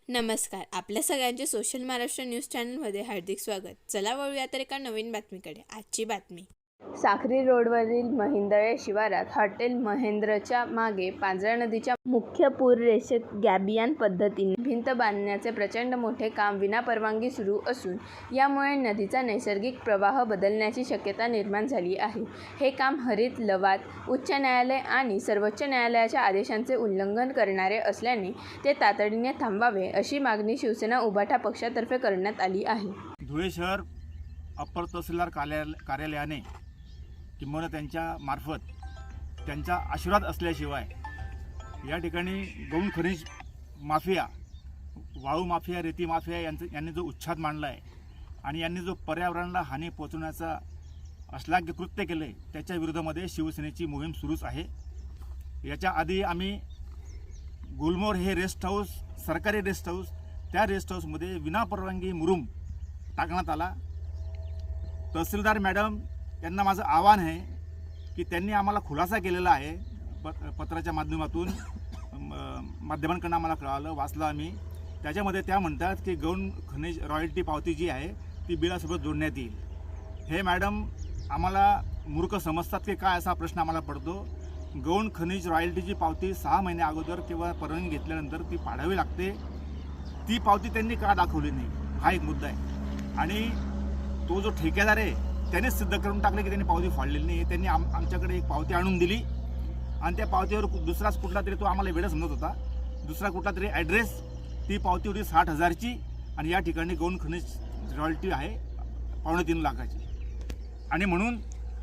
नमस्कार. आपल्या सगळ्यांचे सोशल महाराष्ट्र न्यूज चॅनलमध्ये हार्दिक स्वागत. चला वळूया तर एका नवीन बातमीकडे. आजची बातमी. साक्री रोडवरील महिंदळे शिवारात हॉटेल महेंद्रच्या मागे पांझरा नदीच्या मुख्य पूर रेषेत गॅबियन पद्धतीने भिंत बांधण्याचे प्रचंड मोठे काम विनापरवानगी सुरू असून यामुळे नदीचा नैसर्गिक प्रवाह बदलण्याची शक्यता निर्माण झाली आहे. हे काम हरित लवाद, उच्च न्यायालय आणि सर्वोच्च न्यायालयाच्या आदेशांचे उल्लंघन करणारे असल्याने ते तातडीने थांबावे अशी मागणी शिवसेना उभाटा पक्षातर्फे करण्यात आली आहे. धुळे शहर अप्पर तहसीलदार कार्यालयाने किंवा त्यांच्या मार्फत त्यांचा आशीर्वाद असल्याशिवाय या ठिकाणी गौण खनिज माफिया, वाळू माफिया, रेती माफिया यांनी जो उच्छाद मांडला आहे आणि यांनी जो पर्यावरणाला हानी पोहोचवण्याचा अश्लाघ्य कृत्य केलं आहे त्याच्या विरोधामध्ये शिवसेनेची मोहीम सुरूच आहे. याच्या आधी आम्ही गुलमोहर हे रेस्ट हाऊस, सरकारी रेस्ट हाऊस, त्या रेस्ट हाऊसमध्ये विनापरवानगी मुरूम टाकण्यात आला. तहसीलदार मॅडम यांना माझं आव्हान आहे की त्यांनी आम्हाला खुलासा केलेला आहे, पत्राच्या माध्यमातून माध्यमांकडून आम्हाला कळालं, वाचलं आम्ही. त्याच्यामध्ये त्या म्हणतात की गौण खनिज रॉयल्टी पावती जी आहे ती बिलासोबत जोडण्यात येईल. हे मॅडम आम्हाला मूर्ख समजतात की काय, असा प्रश्न आम्हाला पडतो. गौण खनिज रॉयल्टीची पावती 6 महिने अगोदर किंवा परवानगी घेतल्यानंतर ती पाडावी लागते. ती पावती त्यांनी का दाखवली नाही, हा एक मुद्दा आहे. आणि तो जो ठेकेदार आहे त्यानेच सिद्ध करून टाकले की त्यांनी पावती फाडलेली नाही. त्यांनी आमच्याकडे एक पावती आणून दिली आणि त्या पावतीवर दुसराच कुठला तरी, तो आम्हाला वेळ समजत होता, दुसरा कुठला तरी ॲड्रेस, ती पावती होती 60,000ची आणि या ठिकाणी गौण खनिज रॉयल्टी आहे 3.25 लाखाची. आणि म्हणून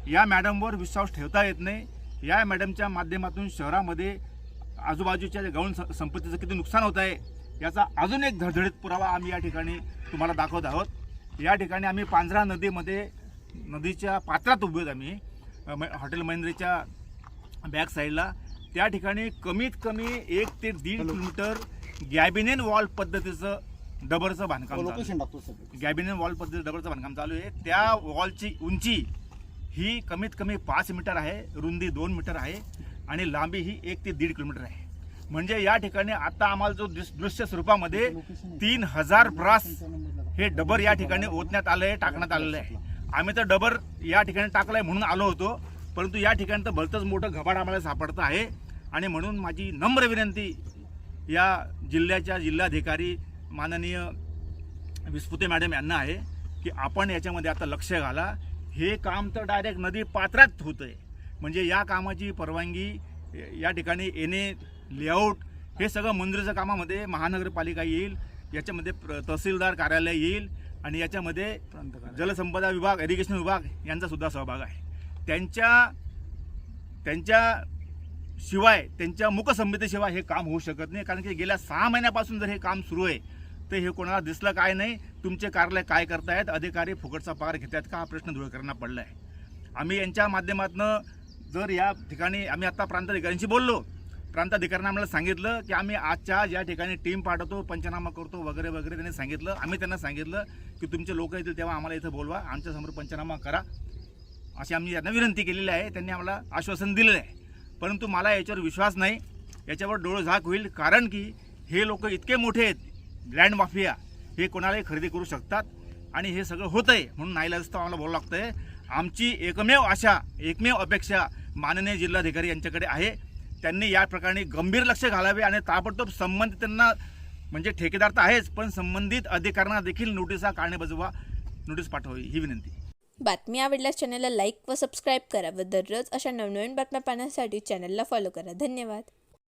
या मॅडमवर विश्वास ठेवता येत नाही. या मॅडमच्या माध्यमातून शहरामध्ये आजूबाजूच्या गौण संपत्तीचं किती नुकसान होत आहे याचा अजून एक धडधडीत पुरावा आम्ही या ठिकाणी तुम्हाला दाखवत आहोत. या ठिकाणी आम्ही पांझरा नदीच्या पात्रात उभे आहोत. आम्ही हॉटेल महेंद्रच्या बॅक साईडला, त्या ठिकाणी कमीत कमी 1 ते 1.5 किलोमीटर गॅबिनेन वॉल पद्धतीचं डबरचं बांधकाम चालू आहे. त्या वॉलची उंची ही कमीत कमी 5 मीटर आहे, रुंदी 2 मीटर आहे आणि लांबी ही 1 ते 1.5 किलोमीटर आहे. म्हणजे या ठिकाणी आता आम्हाला जो दृश्य स्वरूपामध्ये 3000 ब्रास हे डबर या ठिकाणी ओतण्यात आलं आहे, टाकण्यात आलेलं आहे. आम्ही तर डबर या ठिकाणी टाकलं आहे म्हणून आलो होतो, परंतु या ठिकाणी तर भलतंच मोठं घबाड आम्हाला सापडतं आहे. आणि म्हणून माझी नम्र विनंती या जिल्ह्याच्या जिल्हाधिकारी माननीय विस्पुते मॅडम यांना आहे की आपण याच्यामध्ये आता लक्ष घाला. हे काम तर डायरेक्ट नदी पात्रात होतं आहे. म्हणजे या कामाची परवानगी या ठिकाणी येणे, लेआउट, हे सगळं मंजुरीच्या कामामध्ये महानगरपालिका येईल, याच्यामध्ये तहसीलदार कार्यालय येईल आणि याच्यामध्ये जलसंपदा विभाग, इरिगेशन विभाग यांचा सुद्धा सहभाग आहे. त्यांच्या मुकसंमतीशिवाय हे काम होऊ शकत नाही. कारण की गेल्या 6 महिन्यापासून जर हे काम सुरू आहे तर हे कोणाला दिसलं काय नाही. तुमचे कार्यालय काय करतायत, अधिकारी फुकटचा पगार घेतात का, हा प्रश्न धुळेकरांना पडला आहे. आम्ही यांच्या माध्यमातून जर या ठिकाणी आम्ही आता प्रांताधिकाऱ्यांशी बोललो, प्रांताधिकाऱ्यांना आम्हाला सांगितलं की आम्ही आजच्या ज्या ठिकाणी टीम पाठवतो, पंचनामा करतो वगैरे वगैरे त्यांनी सांगितलं. आम्ही त्यांना सांगितलं की तुमचे लोक येतील तेव्हा आम्हाला इथं बोलवा, आमच्यासमोर पंचनामा करा, अशी आम्ही यांना विनंती केलेली आहे. त्यांनी आम्हाला आश्वासन दिलेलं आहे. परंतु मला याच्यावर विश्वास नाही, याच्यावर डोळेझाक होईल. कारण की हे लोक इतके मोठे आहेत, लँड माफिया, हे कोणालाही खरेदी करू शकतात आणि हे सगळं होतं आहे. म्हणून नाईलाजास्तव आम्हाला बोलावं लागतं आहे. आमची एकमेव अपेक्षा माननीय जिल्हाधिकारी यांच्याकडे आहे. त्यांनी या प्रकरणी गंभीर लक्ष घालावे आणि ताबडतोब संबंधित त्यांना, म्हणजे ठेकेदार तर आहेच, पण संबंधित अधिकाऱ्यांना देखील नोटीस पाठवावी, ही विनंती. बातमी आवडल्यास चॅनलला लाईक व सबस्क्राईब करा व दररोज अशा नवनवीन बातम्या पाहण्यासाठी चॅनलला फॉलो करा. धन्यवाद.